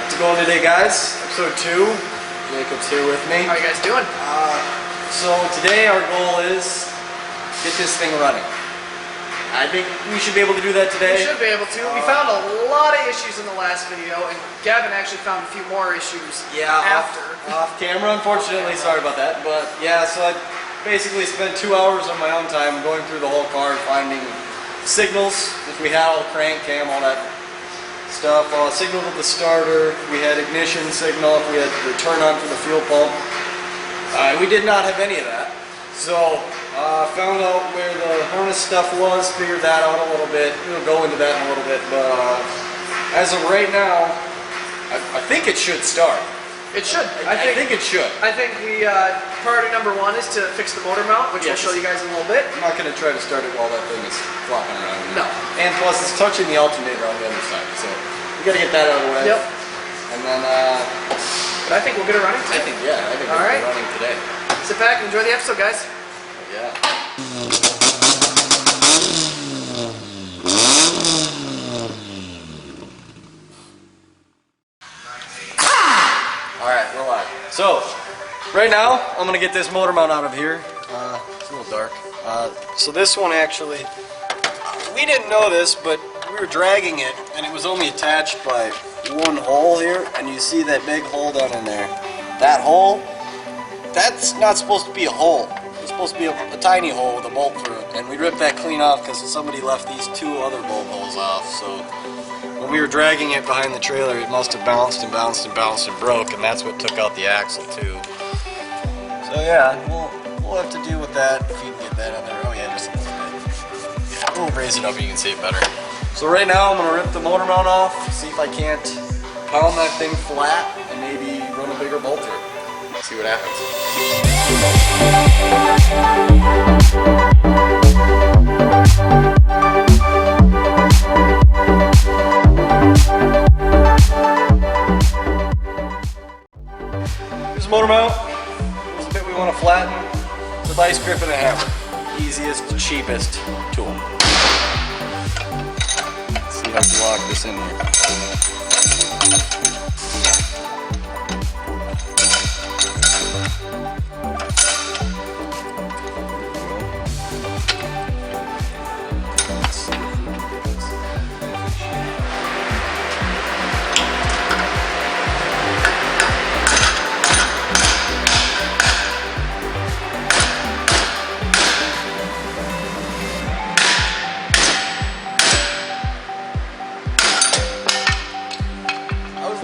How's it going today, guys? Episode 2. Jacob's here with me. How are you guys doing? So today our goal is get this thing running. I think we should be able to do that today. We should be able to. We found a lot of issues in the last video, and Gavin actually found a few more issues after. Off camera, unfortunately. Sorry about that. But yeah, so I basically spent 2 hours of my own time going through the whole car, finding signals, which we had all crank, cam, all that stuff. Signal to the starter, we had ignition signal, we had the turn on for the fuel pump. We did not have any of that. So found out where the harness stuff was, figured that out a little bit. We'll go into that in a little bit, but as of right now, I think it should start. It should. I think it should. I think priority number 1 is to fix the motor mount, which we'll show you guys in a little bit. I'm not going to try to start it while that thing is flopping around. No. And plus, it's touching the alternator on the other side, so we got to get that out of the way. Yep. And then, but I think we'll get it running today. I think we'll get it running today. Sit back and enjoy the episode, guys. Yeah. Alright, we're live. So, right now, I'm going to get this motor mount out of here. It's a little dark. So this one actually, we didn't know this, but we were dragging it, and it was only attached by one hole here, and you see that big hole down in there. That hole, that's not supposed to be a hole. It's supposed to be a tiny hole with a bolt through it, and we ripped that clean off because somebody left these 2 other bolt holes off. So when we were dragging it behind the trailer, it must have bounced and bounced and bounced and broke, and that's what took out the axle too. So yeah, we'll have to deal with that if you can get that out there. Oh yeah, just a little bit. Yeah, we'll raise it up, you can see it better. So right now I'm gonna rip the motor mount off, see if I can't pound that thing flat and maybe run a bigger bolt through it. See what happens. Here's the motor mount. This is the bit we want to flatten. It's a vice grip and a hammer. Easiest, cheapest tool. Let's see if I can lock this in here.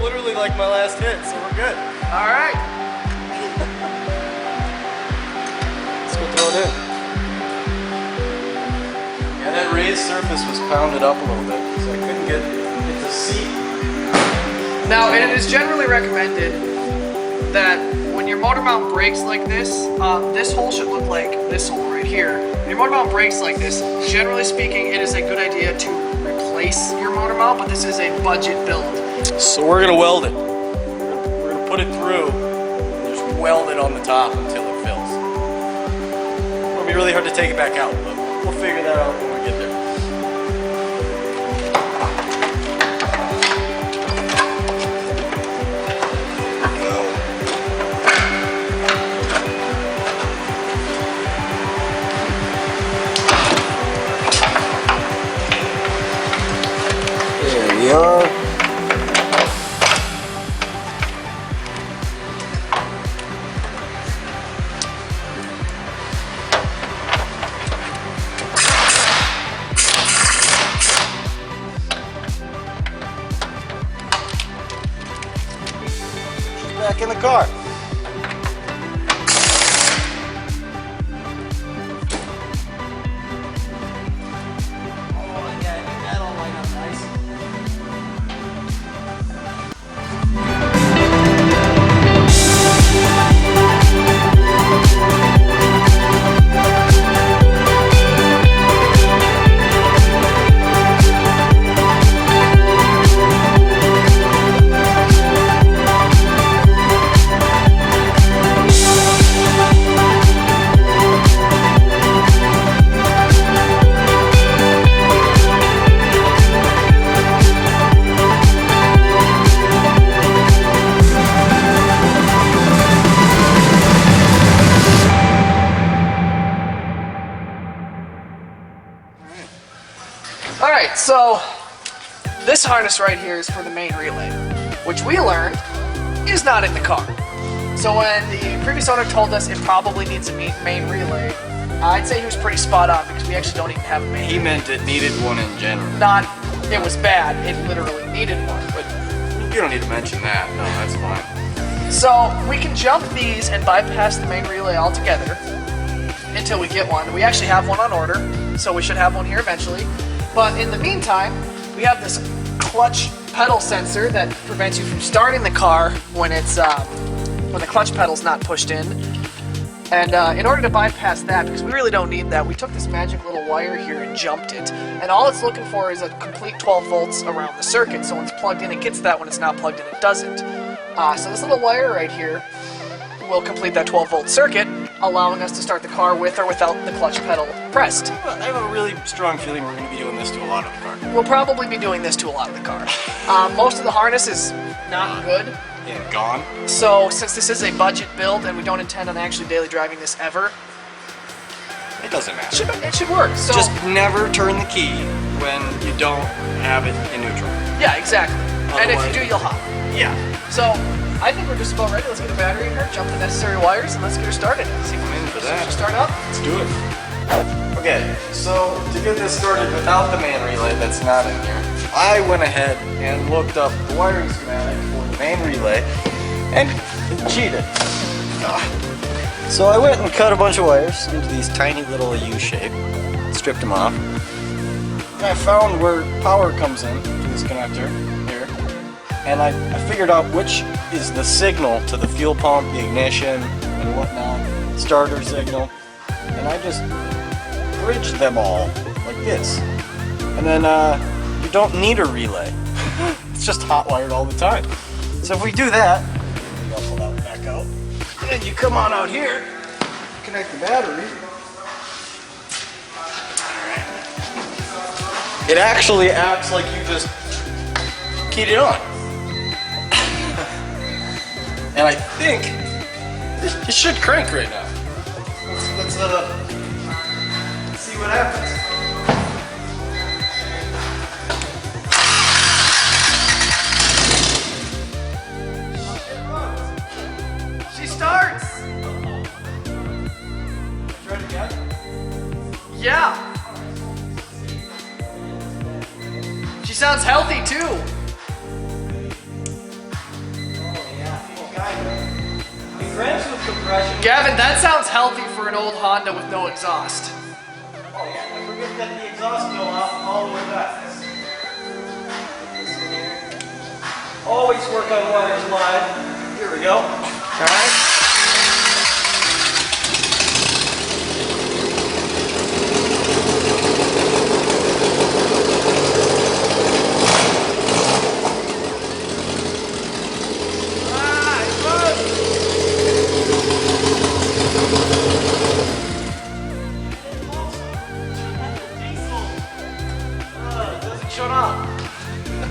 Literally like my last hit, so we're good. Alright. Let's go throw it in. Yeah, that raised surface was pounded up a little bit, so I couldn't get the seat. Now, it is generally recommended that when your motor mount breaks like this, this hole should look like this hole right here. When your motor mount breaks like this, generally speaking, it is a good idea to replace your motor mount, but this is a budget build. So we're gonna weld it. We're gonna put it through and just weld it on the top until it fills. It'll be really hard to take it back out, but we'll figure that out when we get there. There we are. Back in the car. Oh yeah, I think that'll line up nice. right, so this harness right here is for the main relay, which we learned is not in the car. So when the previous owner told us it probably needs a main relay, I'd say he was pretty spot on because we actually don't even have a main. He meant it needed one in general. Not, it was bad, it literally needed one. But you don't need to mention that. No, that's fine. So we can jump these and bypass the main relay altogether until we get one. We actually have one on order, so we should have one here eventually. But in the meantime, we have this clutch pedal sensor that prevents you from starting the car when it's when the clutch pedal's not pushed in. And in order to bypass that, because we really don't need that, we took this magic little wire here and jumped it. And all it's looking for is a complete 12 volts around the circuit. So when it's plugged in, it gets that. When it's not plugged in, it doesn't. So this little wire right here will complete that 12 volt circuit, allowing us to start the car with or without the clutch pedal pressed. I have a really strong feeling we're going to be doing this to a lot of the car. We'll probably be doing this to a lot of the car. Most of the harness is not good. Yeah, gone. So since this is a budget build and we don't intend on actually daily driving this ever, It doesn't matter. it should work. So Just never turn the key when you don't have it in neutral. yeah, exactly. And if you Otherwise- do, you'll hop. Yeah. So I think we're just about ready. Let's get a battery in her, jump the necessary wires, and let's get her started. See if I'm in for that. start up. Let's do it. Okay, so to get this started without the main relay that's not in here, I went ahead and looked up the wiring schematic for the main relay and cheated. So I went and cut a bunch of wires into these tiny little U shape, stripped them off. And I found where power comes in to this connector here, and I figured out which is the signal to the fuel pump, the ignition, and whatnot, starter signal, and I just bridged them all like this. And then you don't need a relay. It's just hot wired all the time. So if we do that, maybe I'll pull that back out. And then you come on out here, connect the battery. Alright. It actually acts like you just keyed it on. And I think it should crank right now. Let's see what happens. She starts. Try it again. Yeah. She sounds healthy too. It cranks with compression. Gavin, that sounds healthy for an old Honda with no exhaust. Oh yeah, I forget that the exhaust go off all the way back. Always work on wires live. Here we go. Alright. Shut up.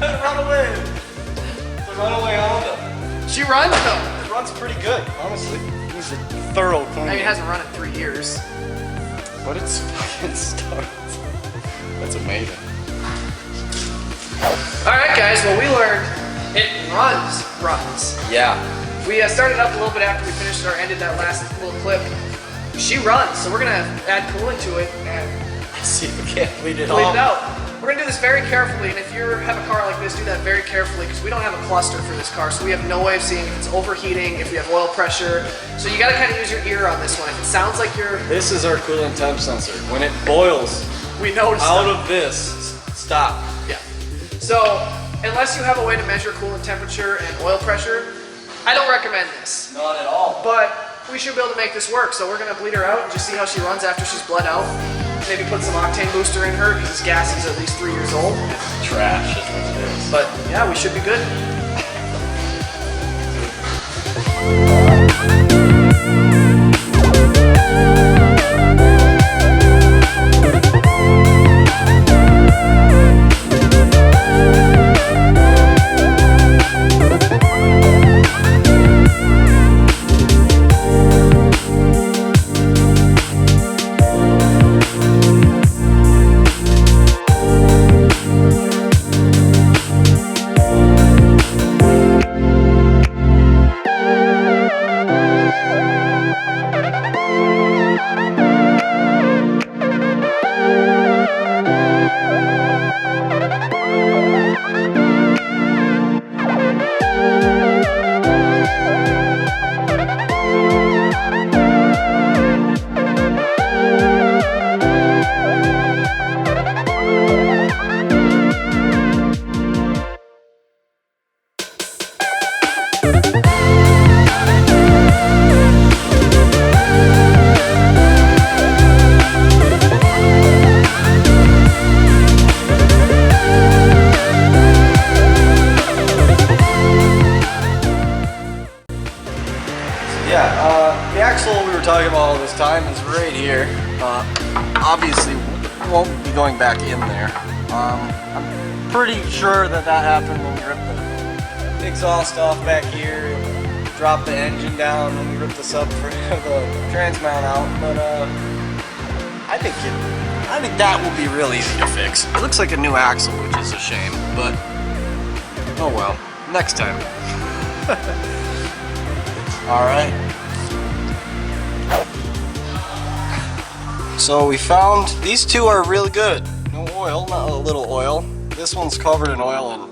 Run away. It's a runaway Honda. She runs though. It runs pretty good, honestly. It needs a thorough clean. I mean, it hasn't run in 3 years. But it's fucking starts. That's amazing. Alright guys, well we learned it runs. Yeah. We started up a little bit after we finished or ended that last little clip. She runs, so we're gonna add coolant to it and Let's see if we can't bleed it bleed off. it out. We're gonna do this very carefully, and if you have a car like this, do that very carefully because we don't have a cluster for this car, so we have no way of seeing if it's overheating, if you have oil pressure. So you gotta kind of use your ear on this one. If it sounds like you're, This is our coolant temp sensor. When it boils we notice out that. of this, stop. Yeah. So unless you have a way to measure coolant temperature and oil pressure, I don't recommend this. Not at all. But we should be able to make this work. So we're gonna bleed her out and just see how she runs after she's bled out. Maybe put some octane booster in her because this gas is at least 3 years old. Trash is what it is. But yeah, we should be good. axle we were talking about all this time is right here. Obviously, we won't be going back in there. I'm pretty sure that happened when we ripped the exhaust off back here, dropped the engine down, and we ripped the the trans mount out. But I think that will be real easy to fix. It looks like a new axle, which is a shame, but oh well. Next time. All right. So we found these two are really good. No oil, not a little oil. This one's covered in oil and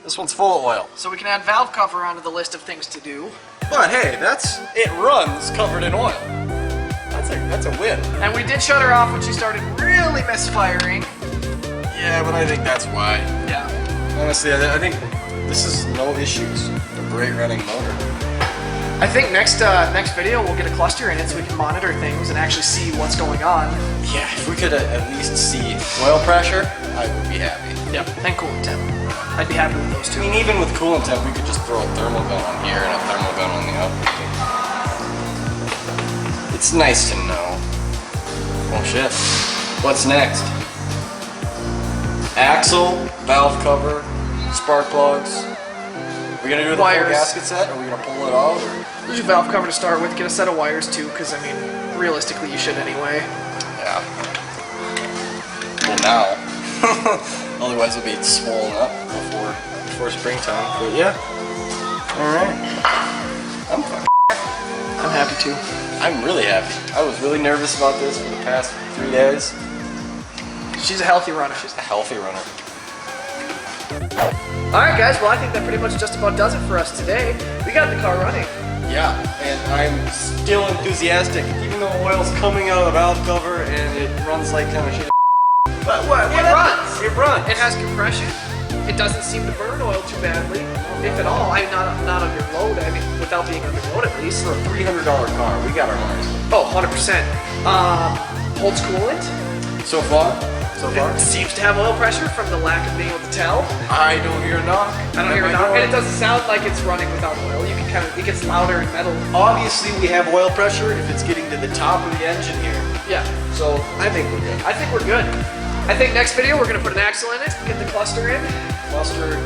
this one's full of oil. So we can add valve cover onto the list of things to do. But hey, it runs covered in oil. That's a win. And we did shut her off when she started really misfiring. Yeah, but I think that's why. Yeah. Honestly, I think this is no issues. A great running motor. I think next video we'll get a cluster in it so we can monitor things and actually see what's going on. Yeah, if we could at least see oil pressure, I would be happy. Yep, and coolant temp. I'd be happy with those two. I mean, even with coolant temp, we could just throw a thermal gun on here and a thermal gun on the outlet. It's nice to know. Oh shit. What's next? Axle, valve cover, spark plugs. We're gonna do the full gasket set, or are we gonna pull it out? Or? Use your valve cover to start with, get a set of wires too, because I mean, realistically you should anyway. Yeah. Well now. Otherwise it'll be swollen up before springtime. But yeah. Alright. I'm happy too. I'm really happy. I was really nervous about this for the past 3 days. She's a healthy runner. She's a healthy runner. Alright guys, well I think that pretty much just about does it for us today. We got the car running. Yeah, and I'm still enthusiastic, even though oil's coming out of the valve cover and it runs like kind of shit. But what? It runs. It runs. It has compression. It doesn't seem to burn oil too badly, if at all. I mean, not under load. I mean, without being under load at least. For a $300 car, we got our money's worth. Oh, 100%. Holds coolant. So far. It seems to have oil pressure from the lack of being able to tell. I don't hear a knock. I don't hear a knock, and it doesn't sound like it's running without oil. You can it gets louder in metal. Obviously, we have oil pressure if it's getting to the top of the engine here. Yeah. So I think we're good. I think we're good. I think next video we're gonna put an axle in it, get the cluster in. Cluster,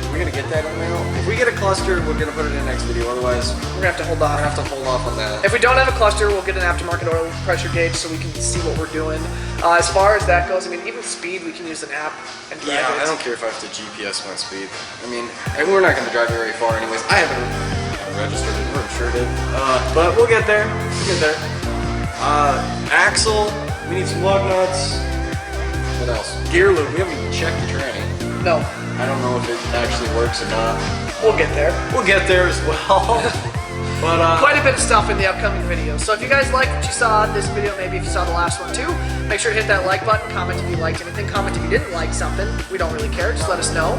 we're gonna get that in now. If we get a cluster, we're gonna put it in the next video. Otherwise, we're gonna have to hold off. We're gonna have to hold off on that. If we don't have a cluster, we'll get an aftermarket oil pressure gauge so we can see what we're doing. As far as that goes, I mean, even speed, we can use an app and drive it. I don't care if I have to GPS my speed. I mean, and we're not gonna drive it very far anyways. I haven't registered it. We're sure did. But we'll get there. We'll get there. Axle, we need some lug nuts. What else? Gear lube. We haven't even checked the tranny. No. I don't know if it actually works or not. We'll get there. We'll get there as well. But quite a bit of stuff in the upcoming videos. So if you guys liked what you saw in this video, maybe if you saw the last one too, make sure to hit that like button, comment if you liked anything, comment if you didn't like something. We don't really care, just let us know.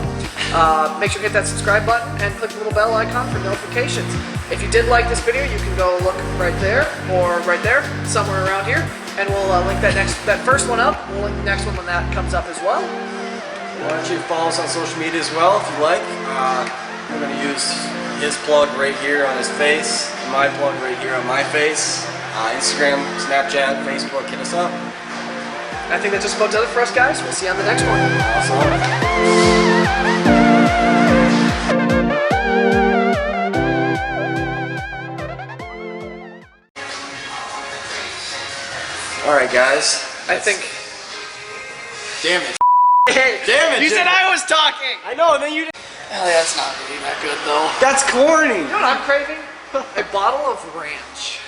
Make sure to hit that subscribe button and click the little bell icon for notifications. If you did like this video, you can go look right there or right there, somewhere around here, and we'll link that first one up. We'll link the next one when that comes up as well. Why don't you follow us on social media as well if you like. I'm going to use his plug right here on his face, and my plug right here on my face. Instagram, Snapchat, Facebook, hit us up. I think that just about does it for us, guys. We'll see you on the next one. Awesome. Alright guys. I think... Damn it. Damn it. You said I was talking! I know, and then you didn't. Oh, that's not really that good though. That's corny! You know what I'm craving? A bottle of ranch.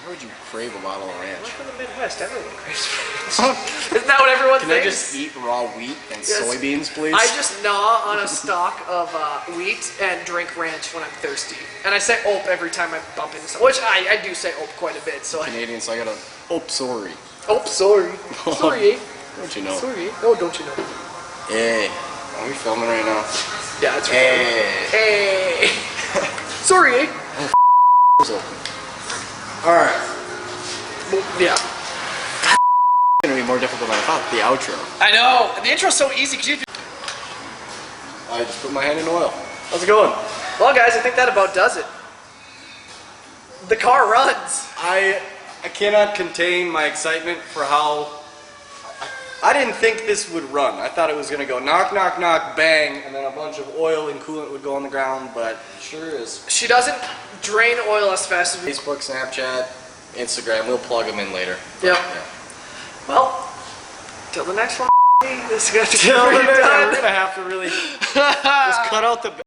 Where would you crave a bottle of ranch? I'm from the Midwest, everyone craves ranch. Isn't that what everyone thinks? Can I just eat raw wheat and soybeans, please? I just gnaw on a stalk of wheat and drink ranch when I'm thirsty. And I say "ope" every time I bump into something, which I do say "ope" quite a bit. So Canadian, so I gotta "ope sorry." "Ope sorry." Sorry. Don't you know? Sorry. Oh, don't you know? Hey, are we filming right now? Yeah, that's right. Hey. Sorry. Oh, alright. Well, yeah. It's gonna be more difficult than I thought. The outro. I know. The intro's so easy because you. I just put my hand in oil. How's it going? Well, guys, I think that about does it. the car runs. I cannot contain my excitement for how... I didn't think this would run. I thought it was going to go knock, knock, knock, bang, and then a bunch of oil and coolant would go on the ground, but it sure is. She doesn't drain oil as fast as we... Facebook, Snapchat, Instagram, we'll plug them in later. Yep. Yeah. Well, till the next one, this is going to be We're pretty done. going to have to really just cut out the...